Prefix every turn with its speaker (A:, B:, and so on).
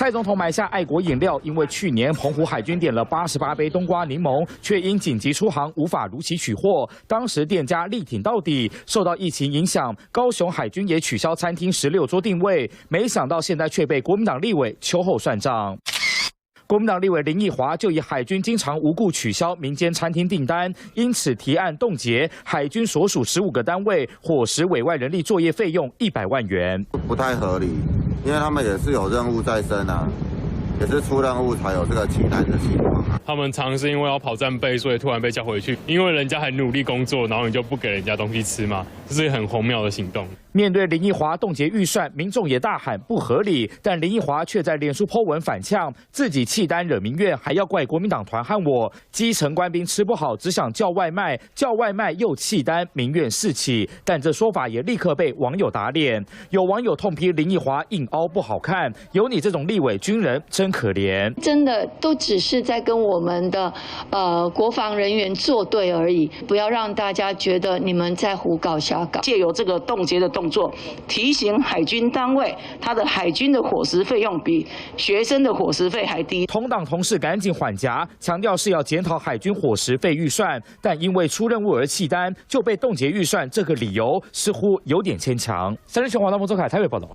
A: 蔡总统买下爱国饮料，因为去年澎湖海军点了88杯冬瓜柠檬，却因紧急出航无法如期取货，当时店家力挺到底。受到疫情影响，高雄海军也取消餐厅16桌定位，没想到现在却被国民党立委秋后算账。国民党立委林奕华就以海军经常无故取消民间餐厅订单，因此提案冻结海军所属15个单位伙食委外人力作业费用100万元，
B: 不太合理，因为他们也是有任务在身啊。也是出任务才有这个弃单的情况。
C: 他们常是因为要跑战备，所以突然被叫回去，因为人家很努力工作，然后你就不给人家东西吃嘛，这是很荒谬的行动。
A: 面对林奕华冻结预算，民众也大喊不合理，但林奕华却在脸书 po 文反呛，自己弃单惹民怨，还要怪国民党团和我。基层官兵吃不好，只想叫外卖，叫外卖又弃单，民怨四起。但这说法也立刻被网友打脸，有网友痛批林奕华硬凹不好看，有你这种立委军人真可怜，
D: 真的都只是在跟我们的国防人员作对而已，不要让大家觉得你们在胡搞瞎搞。
E: 借由这个冻结的动作，提醒海军单位，他的海军的伙食费用比学生的伙食费还低。
A: 同党同事赶紧缓颊，强调是要检讨海军伙食费预算，但因为出任务而弃单，就被冻结预算，这个理由似乎有点牵强。三立全华大周凯台北报道。